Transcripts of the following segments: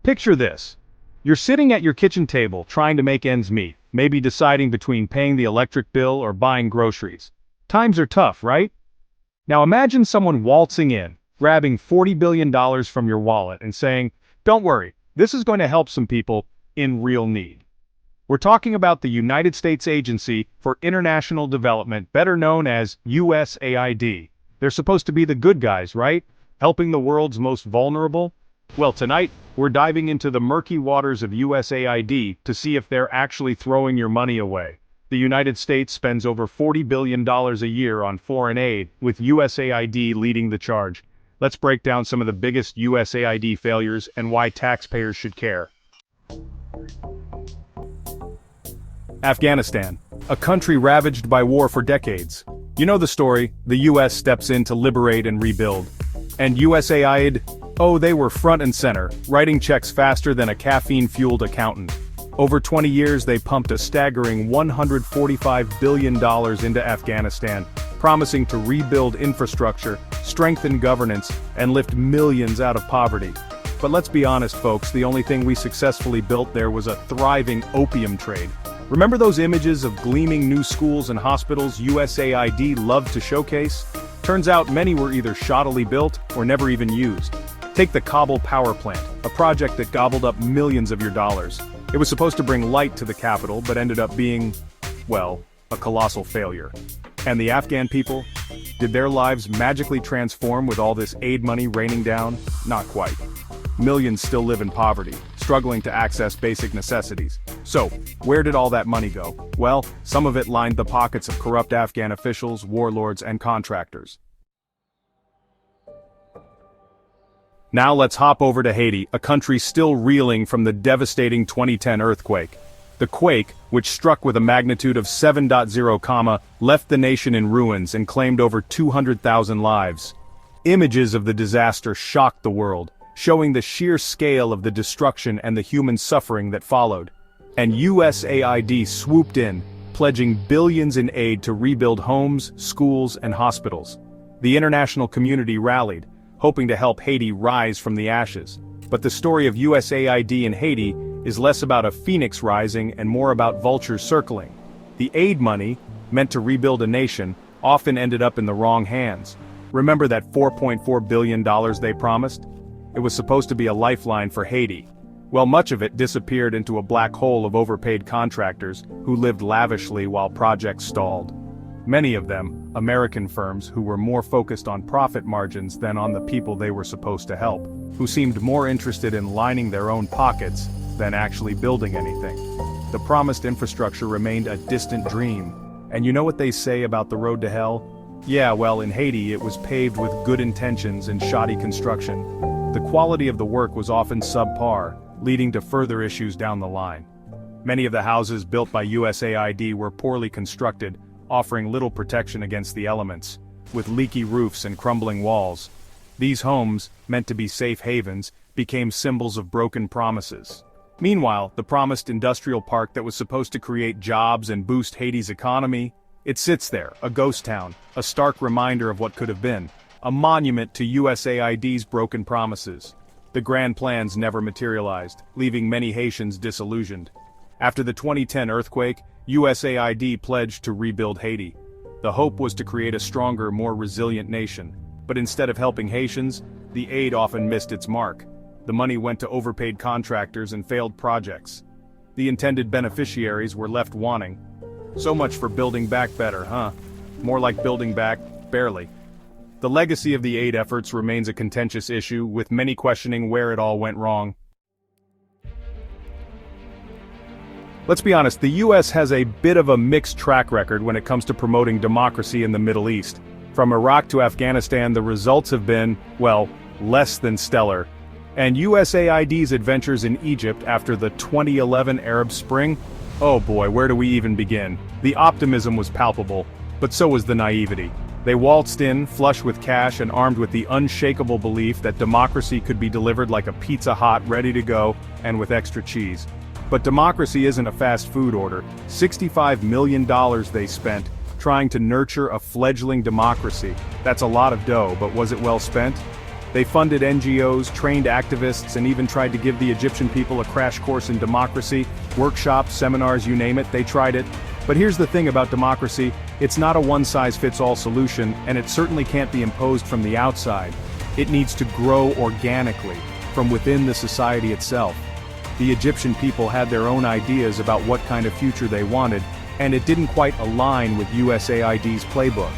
Picture this. You're sitting at your kitchen table trying to make ends meet, maybe deciding between paying the electric bill or buying groceries. Times are tough, right? Now imagine someone waltzing in, grabbing $40 billion from your wallet and saying, "Don't worry, this is going to help some people in real need." We're talking about the United States Agency for International Development, better known as USAID. They're supposed to be the good guys, right? Helping the world's most vulnerable? Well, tonight, we're diving into the murky waters of USAID to see if they're actually throwing your money away. The United States spends over $40 billion a year on foreign aid, with USAID leading the charge. Let's break down some of the biggest USAID failures and why taxpayers should care. Afghanistan, a country ravaged by war for decades. You know the story, the US steps in to liberate and rebuild. And USAID, oh, they were front and center, writing checks faster than a caffeine-fueled accountant. Over 20 years they pumped a staggering $145 billion into Afghanistan, promising to rebuild infrastructure, strengthen governance, and lift millions out of poverty. But let's be honest folks, the only thing we successfully built there was a thriving opium trade. Remember those images of gleaming new schools and hospitals USAID loved to showcase? Turns out many were either shoddily built or never even used. Take the Kabul power plant, a project that gobbled up millions of your dollars. It was supposed to bring light to the capital, but ended up being, well, a colossal failure. And the Afghan people? Did their lives magically transform with all this aid money raining down? Not quite. Millions still live in poverty, struggling to access basic necessities. So, where did all that money go? Well, some of it lined the pockets of corrupt Afghan officials, warlords, and contractors. Now let's hop over to Haiti, a country still reeling from the devastating 2010 earthquake. The quake, which struck with a magnitude of 7.0, left the nation in ruins and claimed over 200,000 lives. Images of the disaster shocked the world, showing the sheer scale of the destruction and the human suffering that followed. And USAID swooped in, pledging billions in aid to rebuild homes, schools, and hospitals. The international community rallied, hoping to help Haiti rise from the ashes. But the story of USAID in Haiti is less about a phoenix rising and more about vultures circling. The aid money, meant to rebuild a nation, often ended up in the wrong hands. Remember that $4.4 billion they promised? It was supposed to be a lifeline for Haiti. Well, much of it disappeared into a black hole of overpaid contractors who lived lavishly while projects stalled. Many of them, American firms who were more focused on profit margins than on the people they were supposed to help, who seemed more interested in lining their own pockets than actually building anything. The promised infrastructure remained a distant dream. And you know what they say about the road to hell? Yeah, well, in Haiti it was paved with good intentions and shoddy construction. The quality of the work was often subpar, leading to further issues down the line. Many of the houses built by USAID were poorly constructed, offering little protection against the elements, with leaky roofs and crumbling walls. These homes, meant to be safe havens, became symbols of broken promises. Meanwhile, the promised industrial park that was supposed to create jobs and boost Haiti's economy, it sits there, a ghost town, a stark reminder of what could have been, a monument to USAID's broken promises. The grand plans never materialized, leaving many Haitians disillusioned. After the 2010 earthquake, USAID pledged to rebuild Haiti. The hope was to create a stronger, more resilient nation. But instead of helping Haitians, the aid often missed its mark. The money went to overpaid contractors and failed projects. The intended beneficiaries were left wanting. So much for building back better, huh? More like building back, barely. The legacy of the aid efforts remains a contentious issue, with many questioning where it all went wrong. Let's be honest, the US has a bit of a mixed track record when it comes to promoting democracy in the Middle East. From Iraq to Afghanistan, the results have been, well, less than stellar. And USAID's adventures in Egypt after the 2011 Arab Spring? Oh boy, where do we even begin? The optimism was palpable, but so was the naivety. They waltzed in, flush with cash and armed with the unshakable belief that democracy could be delivered like a Pizza Hut ready to go, and with extra cheese. But democracy isn't a fast food order. $65 million they spent trying to nurture a fledgling democracy. That's a lot of dough, but was it well spent? They funded NGOs, trained activists, and even tried to give the Egyptian people a crash course in democracy, workshops, seminars, you name it, they tried it. But here's the thing about democracy, it's not a one-size-fits-all solution, and it certainly can't be imposed from the outside. It needs to grow organically, from within the society itself. The Egyptian people had their own ideas about what kind of future they wanted, and it didn't quite align with USAID's playbook.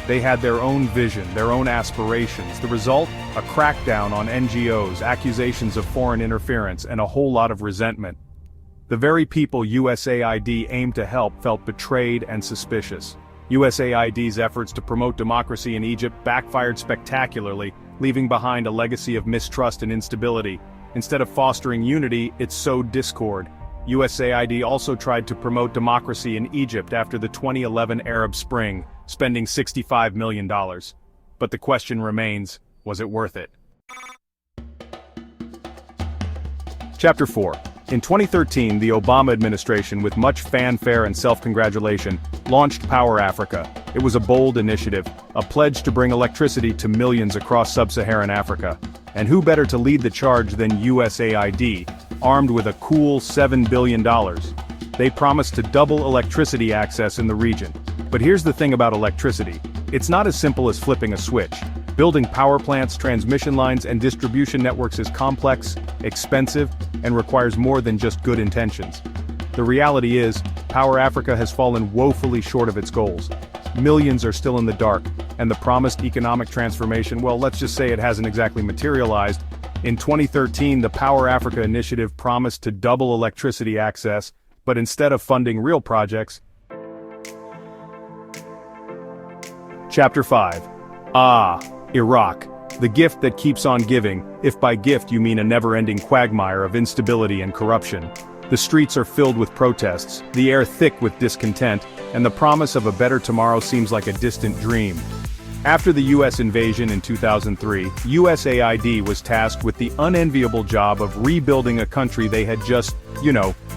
They had their own vision, their own aspirations. The result? A crackdown on NGOs, accusations of foreign interference, and a whole lot of resentment. The very people USAID aimed to help felt betrayed and suspicious. USAID's efforts to promote democracy in Egypt backfired spectacularly, leaving behind a legacy of mistrust and instability. Instead of fostering unity, it sowed discord. USAID also tried to promote democracy in Egypt after the 2011 Arab Spring, spending $65 million. But the question remains, was it worth it? Chapter 4. In 2013, the Obama administration, with much fanfare and self-congratulation, launched Power Africa. It was a bold initiative, a pledge to bring electricity to millions across sub-Saharan Africa. And who better to lead the charge than USAID, armed with a cool $7 billion. They promised to double electricity access in the region. But here's the thing about electricity. It's not as simple as flipping a switch. Building power plants, transmission lines, and distribution networks is complex, expensive, and requires more than just good intentions. The reality is, Power Africa has fallen woefully short of its goals. Millions are still in the dark, and the promised economic transformation, well, let's just say it hasn't exactly materialized. In 2013, the Power Africa initiative promised to double electricity access, but instead of funding real projects. Chapter 5. Iraq. The gift that keeps on giving, if by gift you mean a never-ending quagmire of instability and corruption. The streets are filled with protests, the air thick with discontent, and the promise of a better tomorrow seems like a distant dream. After the US invasion in 2003, USAID was tasked with the unenviable job of rebuilding a country they had just,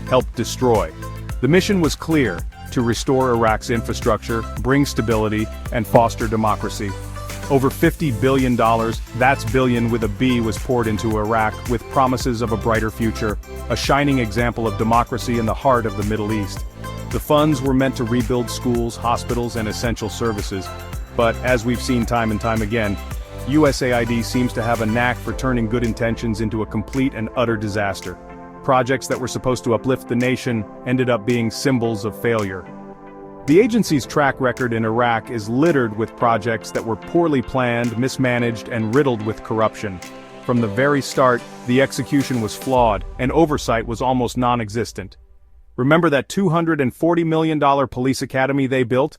helped destroy. The mission was clear: to restore Iraq's infrastructure, bring stability, and foster democracy. Over $50 billion, that's billion with a B, was poured into Iraq with promises of a brighter future, a shining example of democracy in the heart of the Middle East. The funds were meant to rebuild schools, hospitals, and essential services. But, as we've seen time and time again, USAID seems to have a knack for turning good intentions into a complete and utter disaster. Projects that were supposed to uplift the nation ended up being symbols of failure. The agency's track record in Iraq is littered with projects that were poorly planned, mismanaged, and riddled with corruption. From the very start, the execution was flawed, and oversight was almost non-existent. Remember that $240 million police academy they built?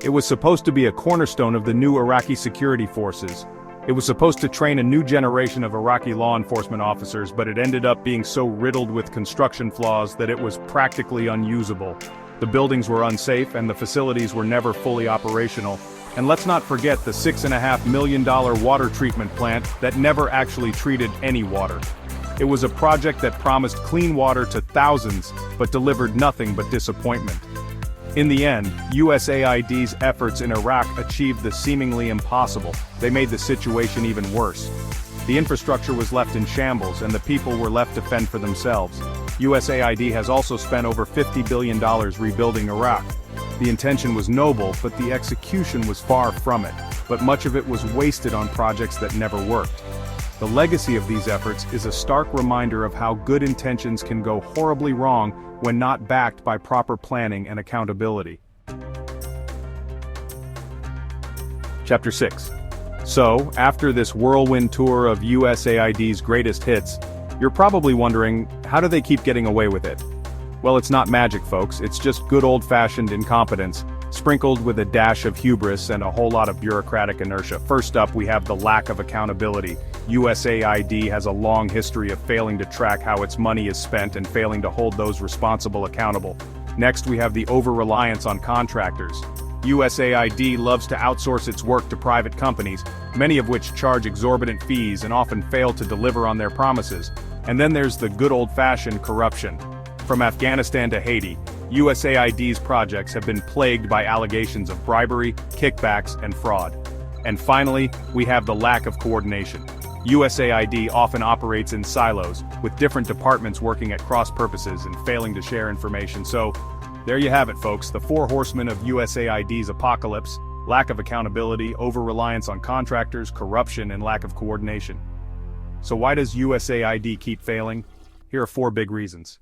It was supposed to be a cornerstone of the new Iraqi security forces. It was supposed to train a new generation of Iraqi law enforcement officers, but it ended up being so riddled with construction flaws that it was practically unusable. The buildings were unsafe and the facilities were never fully operational. And let's not forget the $6.5 million water treatment plant that never actually treated any water. It was a project that promised clean water to thousands, but delivered nothing but disappointment. In the end, USAID's efforts in Iraq achieved the seemingly impossible. They made the situation even worse. The infrastructure was left in shambles and the people were left to fend for themselves. USAID has also spent over $50 billion rebuilding Iraq. The intention was noble, but the execution was far from it. But much of it was wasted on projects that never worked. The legacy of these efforts is a stark reminder of how good intentions can go horribly wrong when not backed by proper planning and accountability. Chapter 6. So, after this whirlwind tour of USAID's greatest hits, you're probably wondering, how do they keep getting away with it? Well, it's not magic, folks, it's just good old-fashioned incompetence, sprinkled with a dash of hubris and a whole lot of bureaucratic inertia. First up, we have the lack of accountability. USAID has a long history of failing to track how its money is spent and failing to hold those responsible accountable. Next, we have the over-reliance on contractors. USAID loves to outsource its work to private companies, many of which charge exorbitant fees and often fail to deliver on their promises. And then there's the good old-fashioned corruption. From Afghanistan to Haiti, USAID's projects have been plagued by allegations of bribery, kickbacks, and fraud. And finally, we have the lack of coordination. USAID often operates in silos, with different departments working at cross purposes and failing to share information. So, there you have it, folks, the four horsemen of USAID's apocalypse: lack of accountability, over-reliance on contractors, corruption, and lack of coordination. So why does USAID keep failing? Here are 4 big reasons.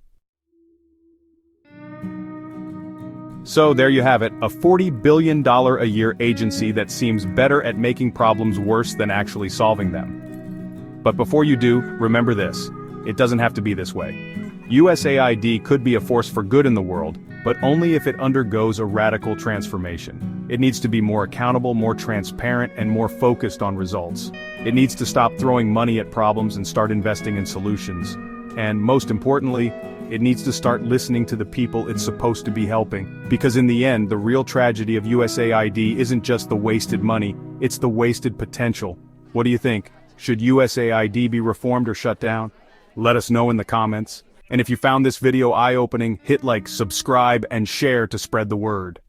So there you have it, a $40 billion a year agency that seems better at making problems worse than actually solving them. But before you do, remember this: it doesn't have to be this way. USAID could be a force for good in the world, but only if it undergoes a radical transformation. It needs to be more accountable, more transparent, and more focused on results. It needs to stop throwing money at problems and start investing in solutions. And most importantly, it needs to start listening to the people it's supposed to be helping. Because in the end, the real tragedy of USAID isn't just the wasted money, it's the wasted potential. What do you think? Should USAID be reformed or shut down? Let us know in the comments. And if you found this video eye-opening, hit like, subscribe, and share to spread the word.